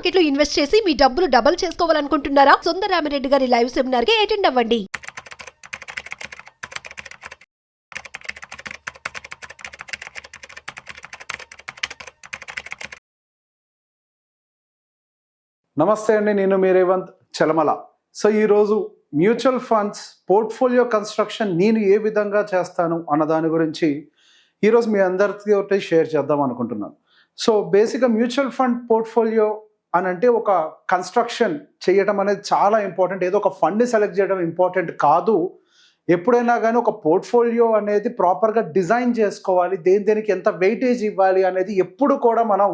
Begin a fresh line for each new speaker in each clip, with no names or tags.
మార్కెట్లో ఇన్వెస్ట్ చేసి మీ డబ్బులు డబుల్ చేసుకోవాలనుకుంటున్నారా? సుందరరామిరెడ్డి గారి లైవ్ సెమినార్ కి అటెండ్ అవ్వండి.
నమస్తే అండి, నేను మీ రేవంత్ చలమల. సో ఈరోజు మ్యూచువల్ ఫండ్స్ పోర్ట్ఫోలియో కన్స్ట్రక్షన్ నేను ఏ విధంగా చేస్తాను అన్న దాని గురించి ఈరోజు మీ అందరితో షేర్ చేద్దాం అనుకుంటున్నాను. సో బేసిక్గా మ్యూచువల్ ఫండ్ పోర్ట్ఫోలియో అని అంటే ఒక కన్స్ట్రక్షన్ చేయడం అనేది చాలా ఇంపార్టెంట్. ఏదో ఒక ఫండ్ని సెలెక్ట్ చేయడం ఇంపార్టెంట్ కాదు. ఎప్పుడైనా కానీ ఒక పోర్ట్ఫోలియో అనేది ప్రాపర్గా డిజైన్ చేసుకోవాలి. దేనికి ఎంత వెయిటేజ్ ఇవ్వాలి అనేది ఎప్పుడు కూడా మనం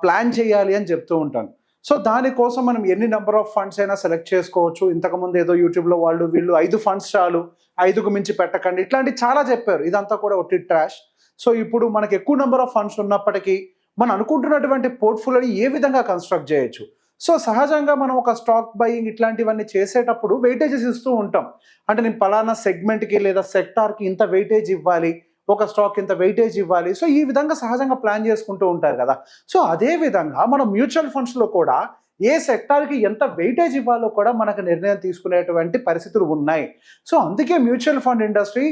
ప్లాన్ చేయాలి అని చెప్తూ ఉంటాను. సో దానికోసం మనం ఎన్ని నెంబర్ ఆఫ్ ఫండ్స్ అయినా సెలెక్ట్ చేసుకోవచ్చు. ఇంతకుముందు ఏదో యూట్యూబ్లో వీళ్ళు 5 ఫండ్స్ చాలు, 5కు మించి పెట్టకండి, ఇట్లాంటివి చాలా చెప్పారు. ఇదంతా కూడా ఒట్టి ట్రాష్. సో ఇప్పుడు మనకు ఎక్కువ నెంబర్ ఆఫ్ ఫండ్స్ ఉన్నప్పటికీ మనం అనుకుంటున్నటువంటి పోర్ట్ఫోలియోని ఏ విధంగా కన్స్ట్రక్ట్ చేయొచ్చు. సో సహజంగా మనం ఒక స్టాక్ బయింగ్ ఇట్లాంటివన్నీ చేసేటప్పుడు వెయిటేజెస్ ఇస్తూ ఉంటాం. అంటే నేను పలానా సెగ్మెంట్కి లేదా సెక్టార్కి ఇంత వెయిటేజ్ ఇవ్వాలి, ఒక స్టాక్ ఇంత వెయిటేజ్ ఇవ్వాలి. సో ఈ విధంగా సహజంగా ప్లాన్ చేసుకుంటూ ఉంటారు కదా. సో అదే విధంగా మనం మ్యూచువల్ ఫండ్స్లో కూడా ఏ సెక్టార్కి ఎంత వెయిటేజ్ ఇవ్వాలో కూడా మనకు నిర్ణయం తీసుకునేటువంటి పరిస్థితులు ఉన్నాయి. సో అందుకే మ్యూచువల్ ఫండ్ ఇండస్ట్రీ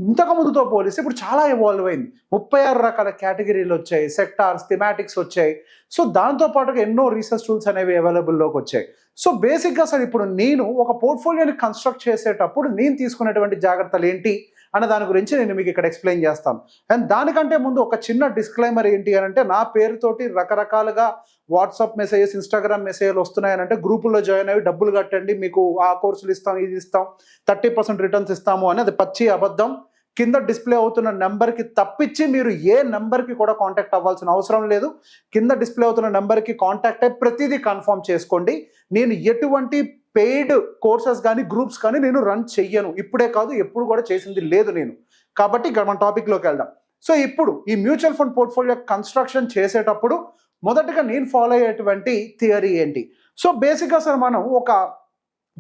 ఇంతకు ముందుతో పోలిస్తే ఇప్పుడు చాలా ఎవాల్వ్ అయింది. 36 రకాల కేటగిరీలు వచ్చాయి, సెక్టార్స్, థిమాటిక్స్ వచ్చాయి. సో దాంతోపాటుగా ఎన్నో రీసెర్చ్ టూల్స్ అనేవి అవైలబుల్లోకి వచ్చాయి. సో బేసిక్గా సార్ ఇప్పుడు నేను ఒక పోర్ట్ఫోలియోని కన్స్ట్రక్ట్ చేసేటప్పుడు నేను తీసుకునేటువంటి జాగ్రత్తలు ఏంటి అన్న దాని గురించి నేను మీకు ఇక్కడ ఎక్స్ప్లెయిన్ చేస్తాను. అండ్ దానికంటే ముందు ఒక చిన్న డిస్క్లైమర్ ఏంటి అని అంటే, నా పేరుతోటి రకరకాలుగా వాట్సాప్ మెసేజెస్, ఇన్స్టాగ్రామ్ మెసేజ్లు వస్తున్నాయనంటే గ్రూపుల్లో జాయిన్ అయ్యి డబ్బులు కట్టండి, మీకు ఆ కోర్సులు ఇస్తాం, ఇది ఇస్తాం, 30% రిటర్న్స్ ఇస్తాము అని. అది పచ్చి అబద్ధం. కింద డిస్ప్లే అవుతున్న నెంబర్కి తప్పించి మీరు ఏ నెంబర్కి కూడా కాంటాక్ట్ అవ్వాల్సిన అవసరం లేదు. కింద డిస్ప్లే అవుతున్న నెంబర్కి కాంటాక్ట్ అయ్యి ప్రతిదీ కన్ఫర్మ్ చేసుకోండి. నేను ఎటువంటి పెయిడ్ కోర్సెస్ కానీ గ్రూప్స్ కానీ నేను రన్ చెయ్యను. ఇప్పుడే కాదు, ఎప్పుడు కూడా చేసింది లేదు నేను. కాబట్టి ఇక్కడ మన టాపిక్లోకి వెళ్దాం. సో ఇప్పుడు ఈ మ్యూచువల్ ఫండ్ పోర్ట్ఫోలియో కన్స్ట్రక్షన్ చేసేటప్పుడు మొదటగా నేను ఫాలో అయ్యేటువంటి థియరీ ఏంటి? సో బేసిక్గా సార్ మనం ఒక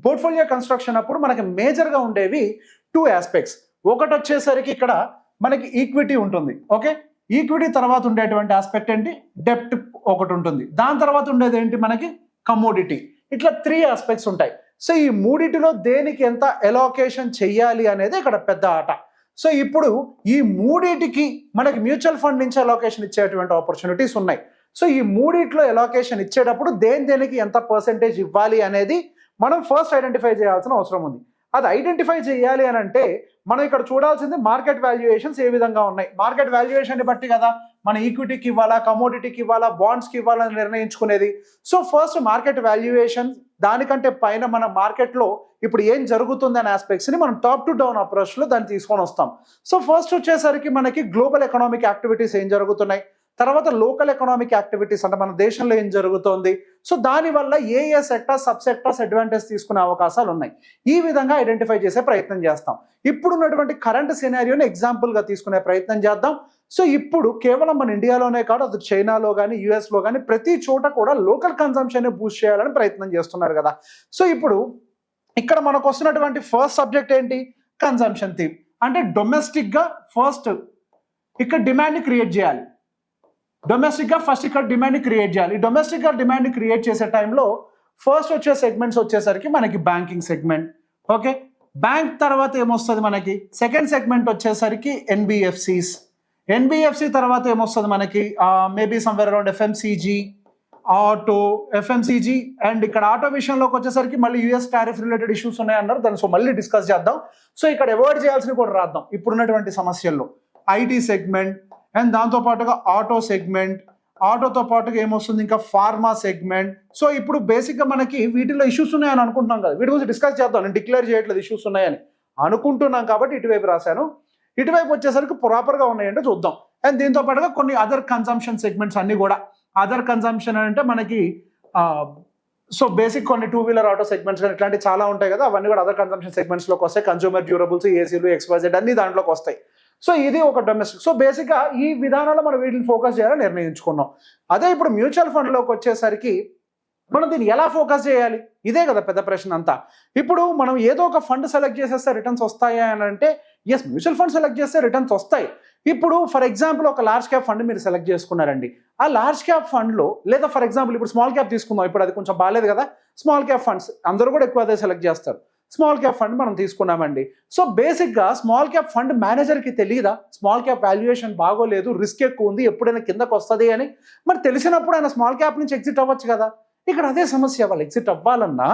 పోర్ట్ఫోలియో కన్స్ట్రక్షన్ అప్పుడు మనకి మేజర్గా ఉండేవి 2 ఆస్పెక్ట్స్. ఒకటి వచ్చేసరికి ఇక్కడ మనకి ఈక్విటీ ఉంటుంది. ఓకే, ఈక్విటీ తర్వాత ఉండేటువంటి ఆస్పెక్ట్ ఏంటి? డెప్ట్ ఒకటి ఉంటుంది. దాని తర్వాత ఉండేది ఏంటి? మనకి కమోడిటీ. ఇట్లా 3 ఆస్పెక్ట్స్ ఉంటాయి. సో ఈ మూడిటిలో దేనికి ఎంత ఎలోకేషన్ చెయ్యాలి అనేది ఇక్కడ పెద్ద ఆట. సో ఇప్పుడు ఈ మూడిటికి మనకి మ్యూచువల్ ఫండ్ నుంచి ఎలోకేషన్ ఇచ్చేటువంటి ఆపర్చునిటీస్ ఉన్నాయి. సో ఈ మూడిట్లో ఎలోకేషన్ ఇచ్చేటప్పుడు దేనికి ఎంత పర్సెంటేజ్ ఇవ్వాలి అనేది మనం ఫస్ట్ ఐడెంటిఫై చేయాల్సిన అవసరం ఉంది. అది ఐడెంటిఫై చేయాలి అని అంటే మనం ఇక్కడ చూడాల్సింది మార్కెట్ వాల్యుయేషన్స్ ఏ విధంగా ఉన్నాయి. మార్కెట్ వాల్యుయేషన్ని బట్టి కదా మన ఈక్విటీకి ఇవ్వాలా, కమోడిటీకి ఇవ్వాలా, బాండ్స్కి ఇవ్వాలని నిర్ణయించుకునేది. సో ఫస్ట్ మార్కెట్ వాల్యుయేషన్, దానికంటే పైన మన మార్కెట్లో ఇప్పుడు ఏం జరుగుతుంది అనే ఆస్పెక్ట్స్ని మనం టాప్ టు డౌన్ అప్రోచ్లో దాన్ని తీసుకొని వస్తాం. సో ఫస్ట్ వచ్చేసరికి మనకి గ్లోబల్ ఎకనామిక్ యాక్టివిటీస్ ఏం జరుగుతున్నాయి, తర్వాత లోకల్ ఎకనామిక్ యాక్టివిటీస్ అంటే మన దేశంలో ఏం జరుగుతోంది, సో దానివల్ల ఏ సెక్టార్స్, సబ్ సెక్టార్స్ అడ్వాంటేజ్ తీసుకునే అవకాశాలు ఉన్నాయి. ఈ విధంగా ఐడెంటిఫై చేసే ప్రయత్నం చేస్తాం. ఇప్పుడున్నటువంటి కరెంట్ సినారియోని ఎగ్జాంపుల్గా తీసుకునే ప్రయత్నం చేద్దాం. సో ఇప్పుడు కేవలం మన ఇండియాలోనే కాదు, అది చైనాలో కానీ యూఎస్లో కానీ ప్రతి చోట కూడా లోకల్ కన్సంప్షన్ బూస్ట్ చేయాలని ప్రయత్నం చేస్తున్నారు కదా. సో ఇప్పుడు ఇక్కడ మనకు వస్తున్నటువంటి ఫస్ట్ సబ్జెక్ట్ ఏంటి? Consumption theme. అంటే డొమెస్టిక్గా ఫస్ట్ ఇక్కడ డిమాండ్ని క్రియేట్ చేయాలి. డొమెస్టిక్గా ఫస్ట్ ఇక్కడ డిమాండ్ని క్రియేట్ చేయాలి. డొమెస్టిక్గా డిమాండ్ని క్రియేట్ చేసే టైంలో ఫస్ట్ వచ్చే సెగ్మెంట్స్ వచ్చేసరికి మనకి బ్యాంకింగ్ సెగ్మెంట్. ఓకే, బ్యాంక్ తర్వాత ఏమొస్తుంది మనకి? సెకండ్ సెగ్మెంట్ వచ్చేసరికి ఎన్బిఎఫ్సిస్. ఎన్బిఎఫ్సి తర్వాత ఏమొస్తుంది మనకి? Maybe somewhere around FMCG, auto, FMCG. And ఇక్కడ ఆటో విషయంలోకి వచ్చేసరికి మళ్ళీ యూఎస్ టారిఫ్ రిలేటెడ్ ఇష్యూస్ ఉన్నాయన్నారు, దాన్ని సో మళ్ళీ డిస్కస్ చేద్దాం. సో ఇక్కడ అవాయిడ్ చేయాల్సినవి కూడా రాద్దాం. ఇప్పుడున్నటువంటి సమస్యల్లో ఐటీ సెగ్మెంట్ అండ్ దాంతోపాటుగా ఆటో సెగ్మెంట్, ఆటోతో పాటుగా ఏమొస్తుంది ఇంకా ఫార్మా సెగ్మెంట్. సో ఇప్పుడు బేసిక్గా మనకి వీటిలో ఇష్యూస్ ఉన్నాయని అనుకుంటున్నాం కదా, వీటి గురించి డిస్కస్ చేద్దాం. నేను డిక్లేర్ చేయట్లేదు ఇష్యూస్ ఉన్నాయని, అనుకుంటున్నాం కాబట్టి ఇటువైపు రాశాను. ఇటువైపు వచ్చేసరికి ప్రాపర్గా ఉన్నాయంటే చూద్దాం. అండ్ దీంతో పాటుగా కొన్ని అదర్ కన్సంప్షన్ సెగ్మెంట్స్ అన్నీ కూడా. అదర్ కన్సంప్షన్ అంటే మనకి సో బేసిక్ కొన్ని 2 వీలర్ ఆటో సెగ్మెంట్స్ కానీ ఇట్లాంటివి చాలా ఉంటాయి కదా, అవన్నీ కూడా అదర్ కన్సంప్షన్ సెగ్మెంట్స్లోకి వస్తాయి. కన్స్యూమర్ డ్యూరబుల్స్, ఏసీలు, ఎక్స్వైజెడ్ అన్ని దాంట్లోకి వస్తాయి. సో ఇది ఒక డొమెస్టిక్. సో బేసిక్గా ఈ విధానాల్లో మనం వీటిని ఫోకస్ చేయాలని నిర్ణయించుకున్నాం. అదే ఇప్పుడు మ్యూచువల్ ఫండ్లోకి వచ్చేసరికి మనం దీన్ని ఎలా ఫోకస్ చేయాలి? ఇదే కదా పెద్ద ప్రశ్న అంతా. ఇప్పుడు మనం ఏదో ఒక ఫండ్ సెలెక్ట్ చేసేస్తే రిటర్న్స్ వస్తాయా అని అంటే ఎస్, మ్యూచువల్ ఫండ్ సెలెక్ట్ చేస్తే రిటర్న్స్ వస్తాయి. ఇప్పుడు ఫర్ ఎగ్జాంపుల్ ఒక లార్జ్ క్యాప్ ఫండ్ మీరు సెలెక్ట్ చేసుకున్నారండి. ఆ లార్జ్ క్యాప్ ఫండ్లో లేదా ఫర్ ఎగ్జాంపుల్ ఇప్పుడు స్మాల్ క్యాప్ తీసుకుందాం, ఇప్పుడు అది కొంచెం బాగాలేదు కదా, స్మాల్ క్యాప్ ఫండ్స్ అందరూ కూడా ఎక్కువ అదే సెలెక్ట్ చేస్తారు. స్మాల్ క్యాప్ ఫండ్ మనం తీసుకున్నామండి. సో బేసిక్గా స్మాల్ క్యాప్ ఫండ్ మేనేజర్కి తెలియదా స్మాల్ క్యాప్ వాల్యుయేషన్ బాగోలేదు, రిస్క్ ఎక్కువ ఉంది, ఎప్పుడైనా కిందకు వస్తుంది అని? మరి తెలిసినప్పుడు ఆయన స్మాల్ క్యాప్ నుంచి ఎగ్జిట్ అవ్వచ్చు కదా. ఇక్కడ అదే సమస్య, వాళ్ళు ఎగ్జిట్ అవ్వాలన్నా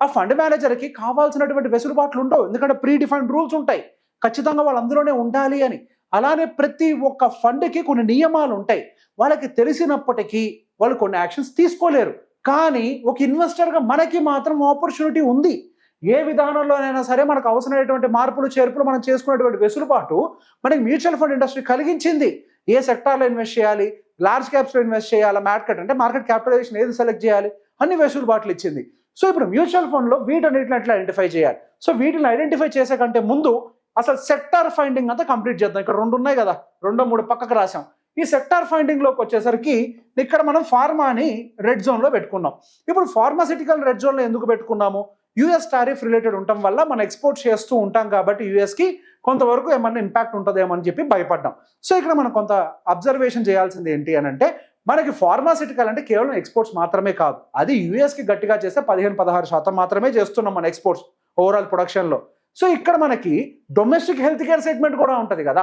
ఆ ఫండ్ మేనేజర్కి కావాల్సినటువంటి వెసులుబాట్లు ఉండవు, ఎందుకంటే ప్రీ డిఫైన్డ్ రూల్స్ ఉంటాయి, ఖచ్చితంగా వాళ్ళు అందులోనే ఉండాలి అని. అలానే ప్రతి ఒక్క ఫండ్కి కొన్ని నియమాలు ఉంటాయి. వాళ్ళకి తెలిసినప్పటికీ వాళ్ళు కొన్ని యాక్షన్స్ తీసుకోలేరు. కానీ ఒక ఇన్వెస్టర్గా మనకి మాత్రం ఆపర్చునిటీ ఉంది. ఏ విధానంలోనైనా సరే మనకు అవసరమైనటువంటి మార్పులు చేర్పులు మనం చేసుకునేటువంటి వెసులుబాటు మనకి మ్యూచువల్ ఫండ్ ఇండస్ట్రీ కలిగించింది. ఏ సెక్టార్లో ఇన్వెస్ట్ చేయాలి, లార్జ్ క్యాప్స్లో ఇన్వెస్ట్ చేయాలా, మార్కెట్ క్యాపిటలైజేషన్ ఏది సెలెక్ట్ చేయాలి, అన్ని వెసులుబాట్లు ఇచ్చింది. సో ఇప్పుడు మ్యూచువల్ ఫండ్లో వీటన్నిటిని ఎట్లా ఐడెంటిఫై చేయాలి? సో వీటిని ఐడెంటిఫై చేసే కంటే ముందు అసలు సెక్టార్ ఫైండింగ్ అంతా కంప్లీట్ చేద్దాం. ఇక్కడ 2 ఉన్నాయి కదా, 2, 3 పక్కకు రాసాం. ఈ సెక్టార్ ఫైండింగ్లోకి వచ్చేసరికి ఇక్కడ మనం ఫార్మాని రెడ్ జోన్లో పెట్టుకున్నాం. ఇప్పుడు ఫార్మాసిటికల్ రెడ్ జోన్లో ఎందుకు పెట్టుకున్నాము? యుఎస్ టారిఫ్ రిలేటెడ్ ఉండటం వల్ల మనం ఎక్స్పోర్ట్ చేస్తూ ఉంటాం కాబట్టి యుఎస్కి కొంతవరకు ఏమన్నా ఇంపాక్ట్ ఉంటుందేమో అని చెప్పి భయపడ్డాం. సో ఇక్కడ మనం కొంత అబ్జర్వేషన్ చేయాల్సింది ఏంటి అని అంటే, మనకి ఫార్మాసిటికల్ అంటే కేవలం ఎక్స్పోర్ట్స్ మాత్రమే కాదు, అది యుఎస్కి గట్టిగా చేస్తే 15-16% మాత్రమే చేస్తున్నాం మన ఎక్స్పోర్ట్స్ ఓవరాల్ ప్రొడక్షన్లో. సో ఇక్కడ మనకి డొమెస్టిక్ హెల్త్ కేర్ సెగ్మెంట్ కూడా ఉంటుంది కదా,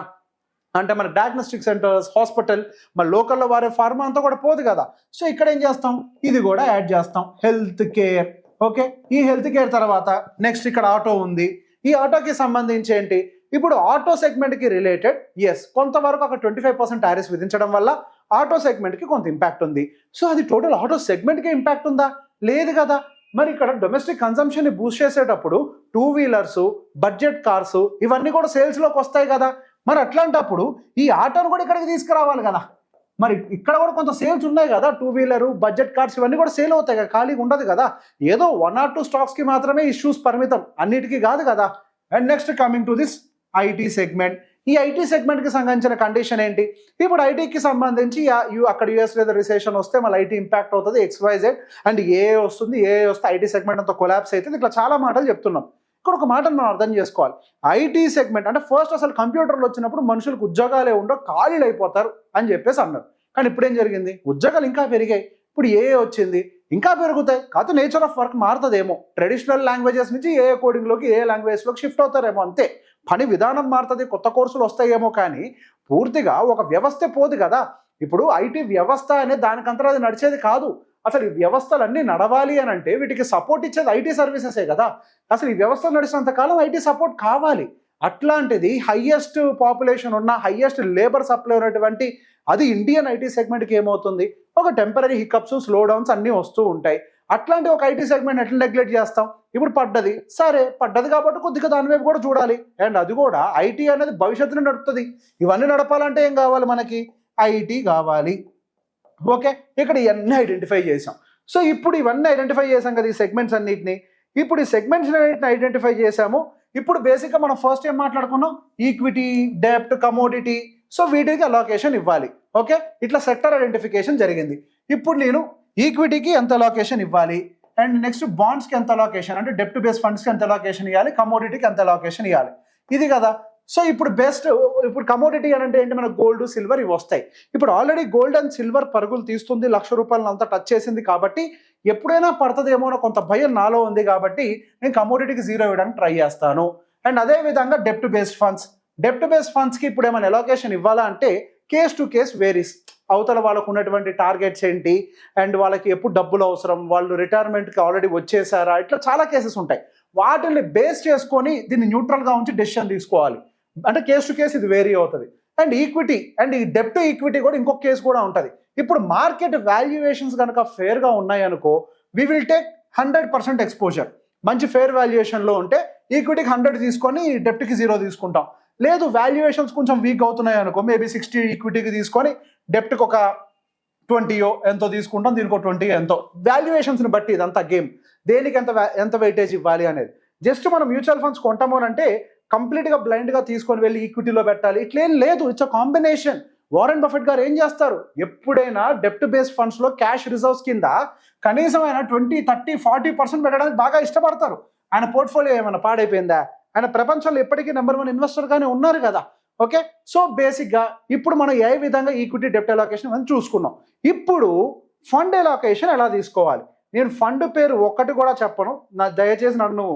అంటే మన డయాగ్నోస్టిక్ సెంటర్స్, హాస్పిటల్, మన లోకల్లో వారే ఫార్మా అంతా కూడా పోదు కదా. సో ఇక్కడ ఏం చేస్తాం, ఇది కూడా యాడ్ చేస్తాం, హెల్త్ కేర్. ఓకే, ఈ హెల్త్ కేర్ తర్వాత నెక్స్ట్ ఇక్కడ ఆటో ఉంది. ఈ ఆటోకి సంబంధించి ఏంటి, ఇప్పుడు ఆటో సెగ్మెంట్కి రిలేటెడ్ కొంతవరకు ఒక 25% టారిఫ్ విధించడం వల్ల ఆటో సెగ్మెంట్కి కొంత ఇంపాక్ట్ ఉంది. సో అది టోటల్ ఆటో సెగ్మెంట్కి ఇంపాక్ట్ ఉందా? లేదు కదా. మరి ఇక్కడ డొమెస్టిక్ కన్సంప్షన్ని బూస్ట్ చేసేటప్పుడు 2 వీలర్స్, బడ్జెట్ కార్స్ ఇవన్నీ కూడా సేల్స్లోకి వస్తాయి కదా. మరి అట్లాంటప్పుడు ఈ ఆటోను కూడా ఇక్కడికి తీసుకురావాలి కదా. మరి ఇక్కడ కూడా కొంత సేల్స్ ఉన్నాయి కదా, 2 వీలరు, బడ్జెట్ కార్స్ ఇవన్నీ కూడా సేల్ అవుతాయి కదా, ఖాళీగా ఉండదు కదా. ఏదో 1 or 2 స్టాక్స్కి మాత్రమే ఇష్యూస్ పరిమితం, అన్నిటికీ కాదు కదా. And next coming to this IT segment. ఈ ఐటీ సెగ్మెంట్కి సంబంధించిన కండిషన్ ఏంటి? ఇప్పుడు ఐటీకి సంబంధించి అక్కడ యూఎస్ లేదా రిసెషన్ వస్తే మళ్ళీ ఐటీ ఇంపాక్ట్ అవుతుంది, XYZ అండ్ ఏ వస్తుంది, ఏ వస్తే ఐటీ సెగ్మెంట్ అంతా కొలాప్స్ అవుతుంది. ఇట్లా చాలా మాటలు చెప్తున్నాం. ఇక్కడ ఒక మాటను మనం అర్థం చేసుకోవాలి. ఐటీ సెగ్మెంట్ అంటే ఫస్ట్ అసలు కంప్యూటర్లు వచ్చినప్పుడు మనుషులకు ఉద్యోగాలే ఉండవు, ఖాళీలు అయిపోతారు అని చెప్పేసి అన్నారు. కానీ ఇప్పుడు ఏం జరిగింది, ఉద్యోగాలు ఇంకా పెరిగాయి. ఇప్పుడు ఏ వచ్చింది, ఇంకా పెరుగుతాయి. కాదు నేచర్ ఆఫ్ వర్క్ మారుతుందేమో, ట్రెడిషనల్ లాంగ్వేజెస్ నుంచి ఏ కోడింగ్లోకి, ఏ లాంగ్వేజ్లోకి షిఫ్ట్ అవుతారేమో, అంతే. పని విధానం మారుతుంది, కొత్త కోర్సులు వస్తాయేమో, కానీ పూర్తిగా ఒక వ్యవస్థ పోదు కదా. ఇప్పుడు ఐటీ వ్యవస్థ అనేది దానికంతా అది నడిచేది కాదు. అసలు ఈ వ్యవస్థలన్నీ నడవాలి అని అంటే వీటికి సపోర్ట్ ఇచ్చేది ఐటీ సర్వీసెసే కదా. అసలు ఈ వ్యవస్థలు నడిచినంత కాలం ఐటీ సపోర్ట్ కావాలి. అట్లాంటిది హైయెస్ట్ పాపులేషన్ ఉన్న, హైయెస్ట్ లేబర్ సప్లై ఉన్నటువంటి అది ఇండియన్ ఐటీ సెగ్మెంట్కి ఏమవుతుంది, ఒక టెంపరీ హికప్స్, స్లో డౌన్స్ అన్నీ వస్తూ ఉంటాయి. అట్లాంటి ఒక ఐటీ సెగ్మెంట్ ఎట్లా నెగ్లెక్ట్ చేస్తాం? ఇప్పుడు పడ్డది, సరే పడ్డది కాబట్టి కొద్దిగా దాని వైపు కూడా చూడాలి. అండ్ అది కూడా ఐటీ అనేది భవిష్యత్తులో నడుపుతుంది. ఇవన్నీ నడపాలంటే ఏం కావాలి, మనకి ఐటీ కావాలి. ఓకే, ఇక్కడ ఇవన్నీ ఐడెంటిఫై చేసాం. సో ఇప్పుడు ఇవన్నీ ఐడెంటిఫై చేసాం కదా, ఈ సెగ్మెంట్స్ అన్నిటిని. ఇప్పుడు ఈ సెగ్మెంట్స్ అన్నిటిని ఐడెంటిఫై చేసాము. ఇప్పుడు బేసిక్గా మనం ఫస్ట్ ఏం మాట్లాడుకున్నాం, ఈక్విటీ, డెప్ట్, కమోడిటీ. సో వీటికి అలోకేషన్ ఇవ్వాలి. ఓకే, ఇట్లా సెక్టర్ ఐడెంటిఫికేషన్ జరిగింది. ఇప్పుడు నేను ఈక్విటీకి ఎంత అలోకేషన్ ఇవ్వాలి, అండ్ నెక్స్ట్ బాండ్స్కి ఎంత అలోకేషన్, అంటే డెప్ట్ బేస్డ్ ఫండ్స్కి ఎంత అలోకేషన్ ఇవ్వాలి, కమోడిటీకి ఎంత అలోకేషన్ ఇవ్వాలి, ఇది కదా. సో ఇప్పుడు ఇప్పుడు కమోడిటీ అని అంటే ఏంటి, మనకు గోల్డ్, సిల్వర్ ఇవి వస్తాయి. ఇప్పుడు ఆల్రెడీ గోల్డ్ అండ్ సిల్వర్ పరుగులు తీస్తుంది, ₹1,00,000 అంతా టచ్ చేసింది కాబట్టి ఎప్పుడైనా పడుతుందేమో అని కొంత భయం నాలో ఉంది కాబట్టి నేను కమోడిటీకి 0 ఇవ్వడానికి ట్రై చేస్తాను. అండ్ అదేవిధంగా డెప్ట్ బేస్డ్ ఫండ్స్కి ఇప్పుడు ఏమైనా అలోకేషన్ ఇవ్వాలా అంటే కేస్ టు కేస్ వేరీస్. అవతల వాళ్ళకు ఉన్నటువంటి టార్గెట్స్ ఏంటి, అండ్ వాళ్ళకి ఎప్పుడు డబ్బులు అవసరం, వాళ్ళు రిటైర్మెంట్కి ఆల్రెడీ వచ్చేసారా, ఇట్లా చాలా కేసెస్ ఉంటాయి. వాటిని బేస్ చేసుకొని దీన్ని న్యూట్రల్గా ఉంచి డెసిషన్ తీసుకోవాలి. అంటే కేస్ టు కేస్ ఇది వేరీ అవుతుంది. అండ్ ఈక్విటీ, అండ్ ఈ డెప్ట్ ఈక్విటీ కూడా ఇంకొక కేసు కూడా ఉంటుంది. ఇప్పుడు మార్కెట్ వాల్యుయేషన్స్ కనుక ఫేర్గా ఉన్నాయనుకో, వి విల్ టేక్ 100% ఎక్స్పోజర్. మంచి ఫేర్ వాల్యుయేషన్లో ఉంటే ఈక్విటీకి 100 తీసుకొని డెప్ట్కి 0 తీసుకుంటాం. లేదు వాల్యుయేషన్స్ కొంచెం వీక్ అవుతున్నాయి అనుకో, మేబీ 60 ఈక్విటీకి తీసుకొని డెప్ట్కి ఒక 20 ఎంతో తీసుకుంటాం, దీనికి ఒక 20 ఎంతో. వాల్యుయేషన్స్ని బట్టి ఇదంతా గేమ్, దేనికి ఎంత వెయిటేజ్ ఇవ్వాలి అనేది. జస్ట్ మనం మ్యూచువల్ ఫండ్స్ కొంటాము అంటే కంప్లీట్గా బ్లైండ్గా తీసుకొని వెళ్ళి ఈక్విటీలో పెట్టాలి, ఇట్లేం లేదు. It's a combination. Warren Buffett గారు ఏం చేస్తారు, ఎప్పుడైనా డెప్ట్ బేస్డ్ ఫండ్స్లో క్యాష్ రిజర్వ్స్ కింద కనీసం ఆయన 20, 30, 40% పెట్టడానికి బాగా ఇష్టపడతారు. ఆయన పోర్ట్ఫోలియో ఏమైనా పాడైపోయిందా, ఆయన ప్రపంచంలో ఎప్పటికీ నెంబర్ 1 ఇన్వెస్టర్గానే ఉన్నారు కదా. ఓకే, సో బేసిక్గా ఇప్పుడు మనం ఏ విధంగా ఈక్విటీ డెప్ట్ అలొకేషన్ అని చూసుకున్నాం. ఇప్పుడు ఫండ్ అలొకేషన్ ఎలా తీసుకోవాలి. నేను ఫండ్ పేరు ఒక్కటి కూడా చెప్పను, దయచేసి నన్ను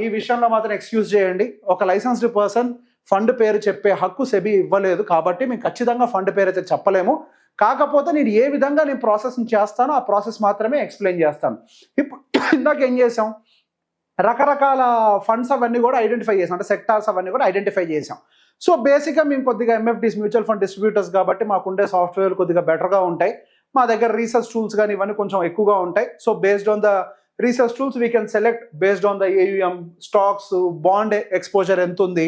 ఈ విషయంలో మాత్రం ఎక్స్క్యూజ్ చేయండి. ఒక లైసెన్స్డ్ పర్సన్ ఫండ్ పేరు చెప్పే హక్కు సెబీ ఇవ్వలేదు కాబట్టి మేము ఖచ్చితంగా ఫండ్ పేరు అయితే చెప్పలేము. కాకపోతే నేను ఏ విధంగా నేను ప్రాసెస్ చేస్తానో ఆ ప్రాసెస్ మాత్రమే ఎక్స్ప్లెయిన్ చేస్తాను. ఇప్పుడు ఇందాక ఏం చేసాం, రకరకాల ఫండ్స్ అవన్నీ కూడా ఐడెంటిఫై చేసాం, అంటే సెక్టార్స్ అవన్నీ కూడా ఐడెంటిఫై చేసాం. సో బేసిక్గా మేము కొద్దిగా ఎంఎఫ్డీస్ మ్యూచువల్ ఫండ్ డిస్ట్రిబ్యూటర్స్ కాబట్టి మాకుండే సాఫ్ట్వేర్ కొద్దిగా బెటర్గా ఉంటాయి. మా దగ్గర రీసెర్చ్ టూల్స్ కానీ ఇవన్నీ కొంచెం ఎక్కువగా ఉంటాయి. So based on the research tools we can select based on the AUM, stocks, bond exposure ఎంత ఉంది,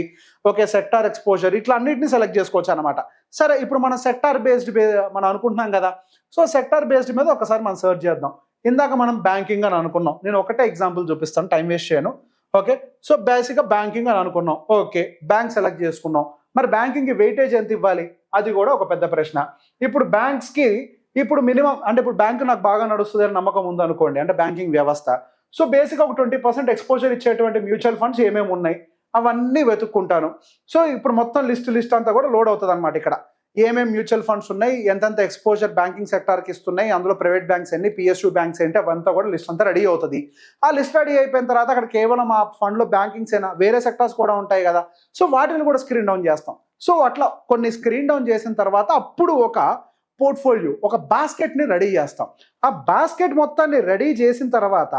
ఓకే, సెక్టార్ ఎక్స్పోజర్, ఇట్లా అన్నింటినీ సెలెక్ట్ చేసుకోవచ్చు అనమాట. సరే, ఇప్పుడు మనం సెక్టార్ బేస్డ్ మనం అనుకుంటున్నాం కదా. సో సెక్టార్ బేస్డ్ మీద ఒకసారి మనం సర్చ్ చేద్దాం. ఇందాక మనం బ్యాంకింగ్ అని అనుకున్నాం. నేను ఒకటే ఎగ్జాంపుల్ చూపిస్తాను, టైం వేస్ట్ చేయను. ఓకే, సో బేసిక్గా బ్యాంకింగ్ అని అనుకున్నాం. ఓకే, బ్యాంక్ సెలెక్ట్ చేసుకున్నాం. మరి బ్యాంకింగ్కి వెయిటేజ్ ఎంత ఇవ్వాలి, అది కూడా ఒక పెద్ద ప్రశ్న. ఇప్పుడు బ్యాంక్స్కి ఇప్పుడు మినిమం, అంటే ఇప్పుడు బ్యాంకు నాకు బాగా నడుస్తుంది అని నమ్మకం ఉందనుకోండి, అంటే బ్యాంకింగ్ వ్యవస్థ. సో బేసిక్గా ఒక 20% ఎక్స్పోజర్ ఇచ్చేటువంటి మ్యూచువల్ ఫండ్స్ ఏమేమి ఉన్నాయి అవన్నీ వెతుక్కుంటాను. సో ఇప్పుడు మొత్తం లిస్ట్ అంతా కూడా లోడ్ అవుతుంది అనమాట. ఇక్కడ ఏమేమి మ్యూచువల్ ఫండ్స్ ఉన్నాయి, ఎంతెంత ఎక్స్పోజర్ బ్యాంకింగ్ సెక్టార్కి ఇస్తున్నాయి, అందులో ప్రైవేట్ బ్యాంక్స్ ఎన్ని, పిఎస్యూ బ్యాంక్స్ ఏంటి, అవంతా కూడా లిస్ట్ అంతా రెడీ అవుతుంది. ఆ లిస్ట్ రెడీ అయిపోయిన తర్వాత అక్కడ కేవలం ఆ ఫండ్లో బ్యాంకింగ్స్ అయినా వేరే సెక్టార్స్ కూడా ఉంటాయి కదా. సో వాటిని కూడా స్క్రీన్ డౌన్ చేస్తాం. సో అట్లా కొన్ని స్క్రీన్ డౌన్ చేసిన తర్వాత అప్పుడు ఒక పోర్ట్ఫోలియో, ఒక బాస్కెట్ని రెడీ చేస్తాం. ఆ బాస్కెట్ మొత్తాన్ని రెడీ చేసిన తర్వాత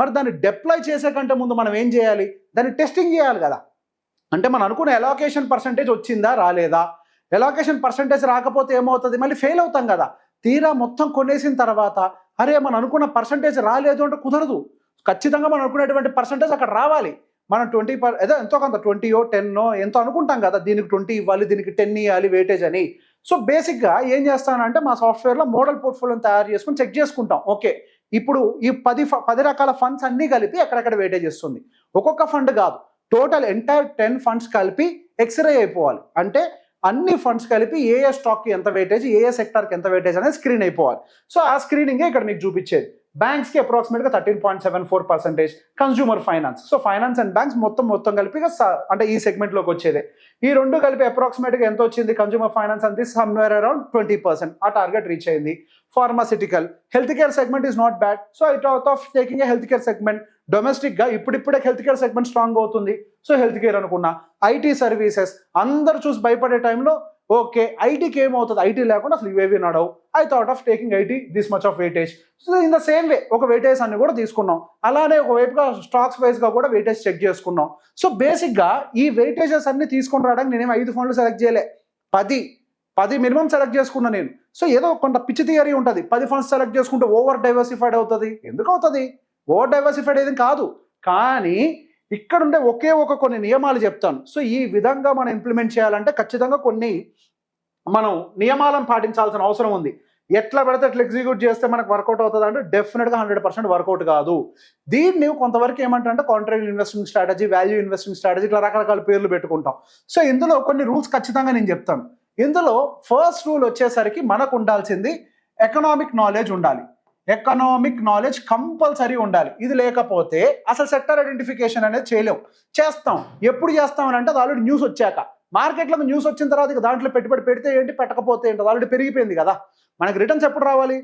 మరి దాన్ని డిప్లాయ్ చేసే కంటే ముందు మనం ఏం చేయాలి, దాన్ని టెస్టింగ్ చేయాలి కదా. అంటే మనం అనుకున్న ఎలాకేషన్ పర్సంటేజ్ వచ్చిందా రాలేదా, ఎలాకేషన్ పర్సంటేజ్ రాకపోతే ఏమవుతుంది, మళ్ళీ ఫెయిల్ అవుతాం కదా. తీరా మొత్తం కొనేసిన తర్వాత అరే మనం అనుకున్న పర్సంటేజ్ రాలేదు అంటే కుదరదు. ఖచ్చితంగా మనం అనుకునేటువంటి పర్సంటేజ్ అక్కడ రావాలి. మనం 20 ఏదో ఎంతో కొంత 20 10 ఎంతో అనుకుంటాం కదా, దీనికి 20 ఇవ్వాలి, దీనికి 10 ఇవ్వాలి వెయిటేజ్ అని. సో బేసిక్గా ఏం చేస్తానంటే మా సాఫ్ట్వేర్లో మోడల్ పోర్ట్ఫోలియోని తయారు చేసుకుని చెక్ చేసుకుంటాం. ఓకే, ఇప్పుడు ఈ 10 రకాల ఫండ్స్ అన్నీ కలిపి ఎక్కడెక్కడ వెయిటేజ్ ఇస్తుంది. ఒక్కొక్క ఫండ్ కాదు, టోటల్ ఎంటైర్ 10 ఫండ్స్ కలిపి ఎక్స్రే అయిపోవాలి. అంటే అన్ని ఫండ్స్ కలిపి ఏ స్టాక్కి ఎంత వెయిటేజ్, ఏ సెక్టార్కి ఎంత వెయిటేజ్ అనేది స్క్రీన్ అయిపోవాలి. సో ఆ స్క్రీనింగే ఇక్కడ మీకు చూపించేది. బ్యాంక్స్కి అప్రాక్సిమేట్గా 13.74%, consumer finance, so finance and banks మొత్తం కలిపి అంటే ఈ సెగ్మెంట్లోకి వచ్చేదే. ఈ రెండు కలిపి అప్రాక్సిమేట్గా ఎంత వచ్చింది, కన్స్యూమర్ ఫైనాన్స్ అంతే సమ్వేర్ అరౌండ్ 20%, ఆ టార్గెట్ రీచ్ అయింది. Pharmaceutical, health care segment is not bad. So it out of taking a health care segment, డొమెస్టిక్గా ఇప్పుడిప్పుడే హెల్త్ కేర్ సెగ్మెంట్ స్ట్రాంగ్ అవుతుంది. సో హెల్త్ కేర్ అనుకున్నా. ఐటీ సర్వీసెస్ అందరు చూసి భయపడే టైంలో ఓకే, ఐటీకి ఏమవుతుంది, ఐటీ లేకుండా అసలు ఇవేవి నడవు. I thought of taking IT this much of weightage. So in the same way ఒక వెయిటేజ్ అన్ని కూడా తీసుకున్నాం. అలానే ఒకవైపుగా స్టాక్స్ వైజ్గా కూడా వెయిటేజ్ చెక్ చేసుకున్నాం. సో బేసిక్గా ఈ వెయిటేజెస్ అన్ని తీసుకొని రావడానికి నేనేం 5 ఫండ్లు సెలెక్ట్ చేయలే, 10 మినిమం సెలెక్ట్ చేసుకున్నా నేను. సో ఏదో కొంత పిచ్చి థియరీ ఉంటుంది, 10 ఫండ్స్ సెలెక్ట్ చేసుకుంటే ఓవర్ డైవర్సిఫైడ్ అవుతుంది. ఎందుకు అవుతుంది, ఓవర్ డైవర్సిఫైడ్ ఏది కాదు. కానీ ఇక్కడ ఉండే ఒకే కొన్ని నియమాలు చెప్తాను. సో ఈ విధంగా మనం ఇంప్లిమెంట్ చేయాలంటే ఖచ్చితంగా కొన్ని మనం నియమాలను పాటించాల్సిన అవసరం ఉంది. ఎట్లా పెడితే ఎట్లా ఎగ్జిక్యూట్ చేస్తే మనకు వర్కౌట్ అవుతుంది అంటే డెఫినెట్గా 100% వర్కౌట్ కాదు. దీన్ని కొంతవరకు ఏమంటారంటే contract investing strategy, value investing strategy, ఇట్లా రకరకాల పేర్లు పెట్టుకుంటాం. సో ఇందులో కొన్ని రూల్స్ ఖచ్చితంగా నేను చెప్తాను. ఇందులో ఫస్ట్ రూల్ వచ్చేసరికి మనకు ఉండాల్సింది ఎకనామిక్ నాలెడ్జ్ ఉండాలి. ఎకనామిక్ నాలెడ్జ్ కంపల్సరీ ఉండాలి. ఇది లేకపోతే అసలు సెక్టర్ ఐడెంటిఫికేషన్ అనేది చేయలేం. చేస్తాం, ఎప్పుడు చేస్తాం అని అంటే అది ఆల్రెడీ న్యూస్ వచ్చాక. మార్కెట్లో న్యూస్ వచ్చిన తర్వాత ఇక దాంట్లో పెట్టుబడి పెడితే ఏంటి, పెట్టకపోతే ఏంటి, అది ఆల్రెడీ పెరిగిపోయింది కదా. మనకి రిటర్న్స్ ఎప్పుడు రావాలి,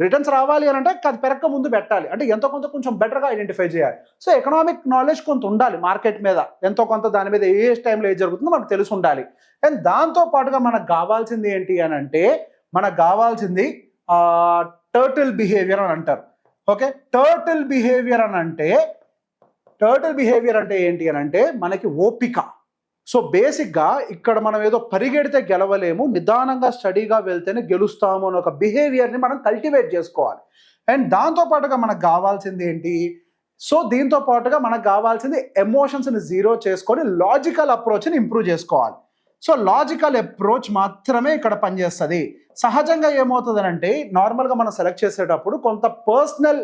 రిటర్న్స్ రావాలి అని అంటే అది పెరగక ముందు పెట్టాలి. అంటే ఎంతో కొంత కొంచెం బెటర్గా ఐడెంటిఫై చేయాలి. సో ఎకనామిక్ నాలెడ్జ్ కొంత ఉండాలి మార్కెట్ మీద, ఎంతో కొంత దాని మీద ఏ టైంలో ఏది జరుగుతుందో మనకు తెలిసి ఉండాలి. అండ్ దాంతో పాటుగా మనకు కావాల్సింది ఏంటి అని అంటే, మనకు కావాల్సింది టర్టిల్ బిహేవియర్ అని అంటారు. ఓకే, టర్టిల్ బిహేవియర్ అంటే ఏంటి అని అంటే మనకి ఓపిక. సో బేసిక్గా ఇక్కడ మనం ఏదో పరిగెడితే గెలవలేము, నిదానంగా స్టడీగా వెళ్తేనే గెలుస్తాము అని ఒక బిహేవియర్ని మనం కల్టివేట్ చేసుకోవాలి. అండ్ దాంతో పాటుగా మనకు కావాల్సింది ఏంటి, సో దీంతో పాటుగా మనకు కావాల్సింది ఎమోషన్స్ని జీరో చేసుకొని లాజికల్ అప్రోచ్ని ఇంప్రూవ్ చేసుకోవాలి. సో లాజికల్ అప్రోచ్ మాత్రమే ఇక్కడ పనిచేస్తుంది. సహజంగా ఏమవుతుంది అంటే నార్మల్గా మనం సెలెక్ట్ చేసేటప్పుడు కొంత పర్సనల్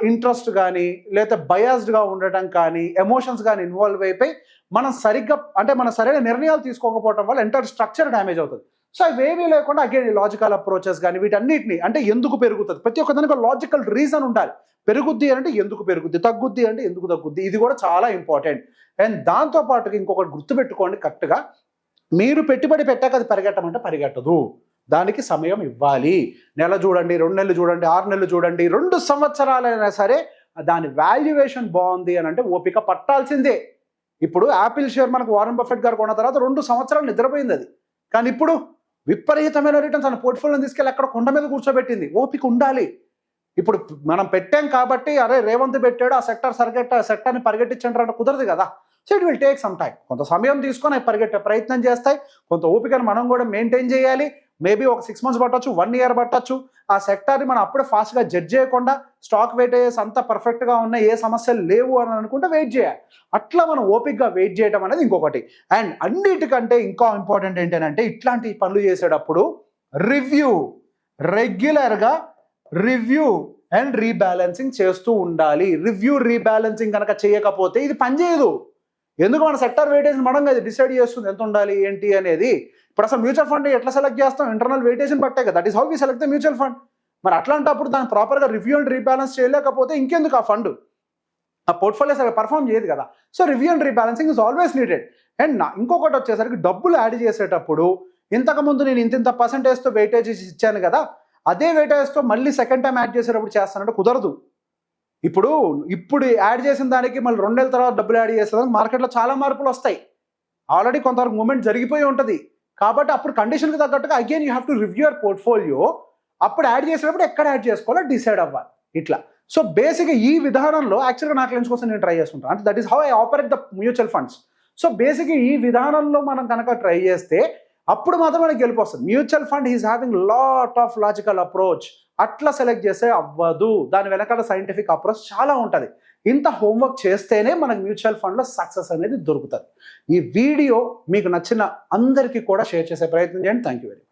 ఇంట్రెస్ట్ కానీ లేదా బయాస్డ్గా ఉండటం కానీ ఎమోషన్స్ కానీ ఇన్వాల్వ్ అయిపోయి మనం సరైన నిర్ణయాలు తీసుకోకపోవడం వల్ల ఎంటైర్ స్ట్రక్చర్ డ్యామేజ్ అవుతుంది. సో అవేమీ లేకుండా అగైన్ లాజికల్ అప్రోచెస్ కానీ వీటన్నిటిని అంటే ఎందుకు పెరుగుతుంది, ప్రతి ఒక్క దానికి లాజికల్ రీజన్ ఉండాలి. పెరుగుద్ది అంటే ఎందుకు పెరుగుద్ది, తగ్గుద్ది అంటే ఎందుకు తగ్గుద్ది, ఇది కూడా చాలా ఇంపార్టెంట్. అండ్ దాంతోపాటుగా ఇంకొకటి గుర్తుపెట్టుకోండి కరెక్ట్గా, మీరు పెట్టుబడి పెట్టాక అది పరిగెట్టమంటే పరిగెట్టదు, దానికి సమయం ఇవ్వాలి. నెల చూడండి, 2 నెలలు చూడండి, 6 నెలలు చూడండి, 2 సంవత్సరాలైనా సరే దాని వాల్యుయేషన్ బాగుంది అని అంటే ఓపిక పట్టాల్సిందే. ఇప్పుడు యాపిల్ షేర్ మనకు వారెన్ బఫెట్ గారు కొన్న తర్వాత 2 సంవత్సరాలు నిద్రపోయింది అది, కానీ ఇప్పుడు విపరీతమైన రిటర్న్స్ తన పోర్ట్ఫోలియోని తీసుకెళ్ళి అక్కడ కొండ మీద కూర్చోబెట్టింది. ఓపిక ఉండాలి. ఇప్పుడు మనం పెట్టాం కాబట్టి అరే రేవంత్ పెట్టాడు ఆ సెక్టర్ని పరిగెట్టించండి అంటే కుదరదు కదా. So it will take some time, కొంత సమయం తీసుకొని అవి పరిగెట్టే ప్రయత్నం చేస్తాయి. కొంత ఓపికను మనం కూడా మెయింటైన్ చేయాలి. మేబీ ఒక 6 months పట్టచ్చు, 1 year పట్టచ్చు. ఆ సెక్టార్ని మనం అప్పుడే ఫాస్ట్గా జడ్జ్ చేయకుండా స్టాక్ వెయిటేజెస్ అంతా పర్ఫెక్ట్గా ఉన్నాయి, ఏ సమస్యలు లేవు అని అనుకుంటే వెయిట్ చేయాలి. అట్లా మనం ఓపికగా వెయిట్ చేయడం అనేది ఇంకొకటి. అండ్ అన్నిటికంటే ఇంకా ఇంపార్టెంట్ ఏంటంటే ఇట్లాంటి పనులు చేసేటప్పుడు రెగ్యులర్గా రివ్యూ అండ్ రీబ్యాలెన్సింగ్ చేస్తూ ఉండాలి. రివ్యూ రీబ్యాలెన్సింగ్ కనుక చేయకపోతే ఇది పనిచేయదు. ఎందుకు మన సెక్టర్ వెయిటేజ్ మనం డిసైడ్ చేస్తుంది ఎంత ఉండాలి ఏంటి అనేది. ఇప్పుడు అసలు మ్యూచువల్ ఫండ్ ఎట్లా సెలెక్ట్ చేస్తాం, ఇంటర్నల్ వెయిటేజ్ని బట్టే కదా. That is how we select the mutual fund. మరి అట్లాంటప్పుడు దాన్ని ప్రాపర్గా రివ్యూ అండ్ రీబ్యాలెన్స్ చేయలేకపోతే ఇంకెందుకు ఆ ఫండ్, ఆ పోర్ట్ఫోలియో సరిగ్గా పర్ఫామ్ చేయదు కదా. So review and rebalancing is always needed. And ఇంకొకటి వచ్చేసరికి డబ్బులు యాడ్ చేసేటప్పుడు ఇంతకుముందు నేను ఇంత పర్సెంటేజ్తో వెయిటేజ్ ఇచ్చాను కదా, అదే వెయిటేజ్తో మళ్ళీ సెకండ్ టైం యాడ్ చేసేటప్పుడు చేస్తానంటే కుదరదు. ఇప్పుడు యాడ్ చేసిన దానికి మళ్ళీ 2 నెలల తర్వాత డబ్బులు యాడ్ చేసేదానికి మార్కెట్లో చాలా మార్పులు వస్తాయి. ఆల్రెడీ కొంతవరకు మూమెంట్ జరిగిపోయి ఉంటుంది కాబట్టి అప్పుడు కండిషన్కి తగ్గట్టుగా again you have to review your portfolio. అప్పుడు యాడ్ చేసేటప్పుడు ఎక్కడ యాడ్ చేసుకోవాలో డిసైడ్ అవ్వాలి ఇట్లా. సో బేసిక్గా ఈ విధానంలో యాక్చువల్గా నా క్లయింట్స్ కోసం నేను ట్రై చేస్తుంటాను. అంటే that is how I operate the mutual funds. So బేసిక్గా ఈ విధానంలో మనం కనుక ట్రై చేస్తే అప్పుడు మాత్రం మనకి గెలుపు వస్తుంది. Mutual fund is having lot of logical approach. అట్లా సెలెక్ట్ చేస్తే అవ్వదు, దాని వెనకాల సైంటిఫిక్ అప్రోచ్ చాలా ఉంటుంది. ఇంత హోంవర్క్ చేస్తేనే మనకు మ్యూచువల్ ఫండ్లో సక్సెస్ అనేది దొరుకుతుంది. ఈ వీడియో మీకు నచ్చిన అందరికీ కూడా షేర్ చేసే ప్రయత్నం చేయండి. Thank you very much.